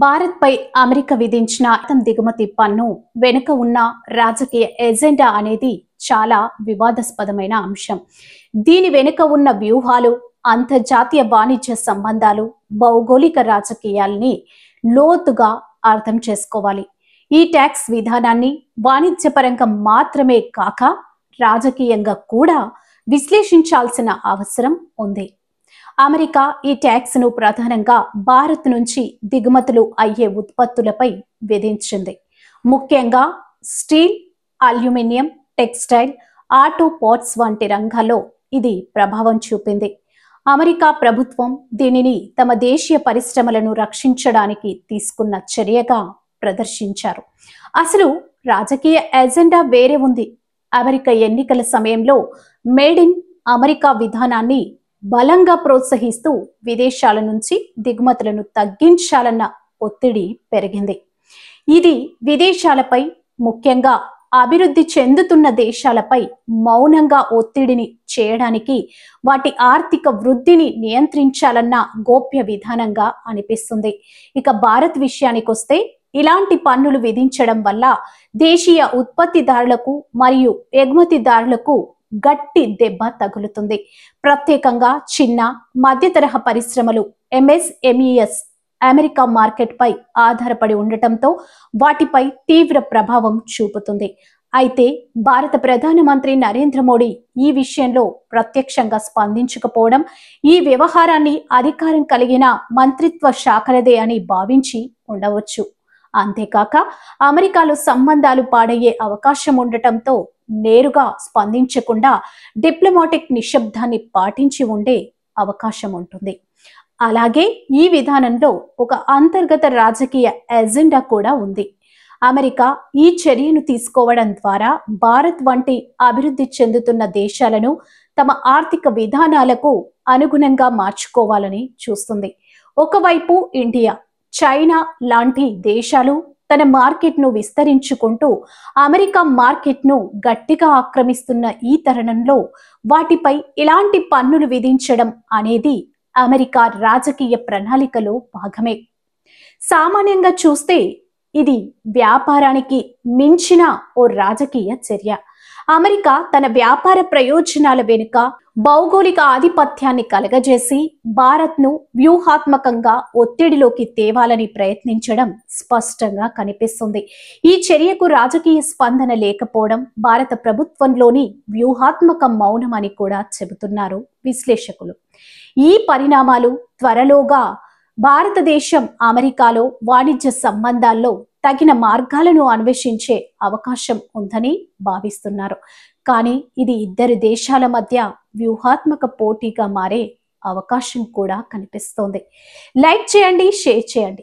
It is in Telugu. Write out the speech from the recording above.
భారత్పై అమెరికా విధించిన దిగుమతి పన్ను వెనుక ఉన్న రాజకీయ ఎజెండా అనేది చాలా వివాదాస్పదమైన అంశం. దీని వెనుక ఉన్న వ్యూహాలు, అంతర్జాతీయ వాణిజ్య సంబంధాలు, భౌగోళిక రాజకీయాల్ని లోతుగా అర్థం చేసుకోవాలి. ఈ ట్యాక్స్ విధానాన్ని వాణిజ్యపరంగా మాత్రమే కాక రాజకీయంగా కూడా విశ్లేషించాల్సిన అవసరం ఉంది. అమెరికా ఈ ట్యాక్స్ ను ప్రధానంగా భారత్ నుంచి దిగుమతులు అయ్యే ఉత్పత్తులపై విధించింది. ముఖ్యంగా steel, aluminium, textile, auto parts వంటి రంగాల్లో ఇది ప్రభావం చూపింది. అమెరికా ప్రభుత్వం దీనిని తమ దేశీయ పరిశ్రమలను రక్షించడానికి తీసుకున్న చర్యగా ప్రదర్శించారు. అసలు రాజకీయ ఎజెండా వేరే ఉంది. అమెరికా ఎన్నికల సమయంలో మేడ్ ఇన్ అమెరికా విధానాన్ని బలంగా ప్రోత్సహిస్తూ విదేశాల నుంచి దిగుమతులను తగ్గించాలన్న ఒత్తిడి పెరిగింది. ఇది విదేశాలపై, ముఖ్యంగా అభివృద్ధి చెందుతున్న దేశాలపై మౌనంగా ఒత్తిడిని చేయడానికి, వాటి ఆర్థిక వృద్ధిని నియంత్రించాలన్న గోప్య విధానంగా అనిపిస్తుంది. ఇక భారత్ విషయానికొస్తే ఇలాంటి పన్నులు విధించడం వల్ల దేశీయ ఉత్పత్తిదారులకు మరియు ఎగుమతిదారులకు గట్టి దెబ్బ తగులుతుంది. ప్రత్యేకంగా చిన్న, మధ్య తరహా పరిశ్రమలు ఎంఎస్ఎంఈఎస్ అమెరికా మార్కెట్ పై ఆధారపడి ఉండటంతో వాటిపై తీవ్ర ప్రభావం చూపుతుంది. అయితే భారత ప్రధానమంత్రి నరేంద్ర మోడీ ఈ విషయంలో ప్రత్యక్షంగా స్పందించకపోవడం, ఈ వ్యవహారాన్ని అధికారం కలిగిన మంత్రిత్వ శాఖలదే అని భావించి ఉండవచ్చు. అంతేకాక అమెరికాలో సంబంధాలు పాడయ్యే అవకాశం ఉండటంతో నేరుగా స్పందించకుండా డిప్లొమాటిక్ నిశ్శబ్దాన్ని పాటించి ఉండే అవకాశం ఉంటుంది. అలాగే ఈ విధానంలో ఒక అంతర్గత రాజకీయ ఎజెండా కూడా ఉంది. అమెరికా ఈ చర్యను తీసుకోవడం ద్వారా భారత్ వంటి అభివృద్ధి చెందుతున్న దేశాలను తమ ఆర్థిక విధానాలకు అనుగుణంగా మార్చుకోవాలని చూస్తుంది. ఒకవైపు ఇండియా, చైనా లాంటి దేశాలు తన మార్కెట్ను విస్తరించుకుంటూ అమెరికా మార్కెట్ను గట్టిగా ఆక్రమిస్తున్న ఈ తరుణంలో వాటిపై ఇలాంటి పన్నులు విధించడం అనేది అమెరికా రాజకీయ ప్రణాళికలో భాగమే. సామాన్యంగా చూస్తే ఇది వ్యాపారానికి మించిన ఓ రాజకీయ చర్య. అమెరికా తన వ్యాపార ప్రయోజనాల వెనుక భౌగోళిక ఆధిపత్యాన్ని కలగజేసి భారత్ను వ్యూహాత్మకంగా ఒత్తిడిలోకి తేవాలని ప్రయత్నించడం స్పష్టంగా కనిపిస్తుంది. ఈ చర్యకు రాజకీయ స్పందన లేకపోవడం భారత ప్రభుత్వంలోని వ్యూహాత్మక మౌనం అని కూడా చెబుతున్నారు విశ్లేషకులు. ఈ పరిణామాలు త్వరలోగా భారతదేశం అమెరికాలో వాణిజ్య సంబంధాల్లో తగిన మార్గాలను అన్వేషించే అవకాశం ఉందని భావిస్తున్నారు. కానీ ఇది ఇద్దరు దేశాల మధ్య వ్యూహాత్మక పోటీగా మారే అవకాశం కూడా కనిపిస్తోంది. లైక్ చేయండి, షేర్ చేయండి.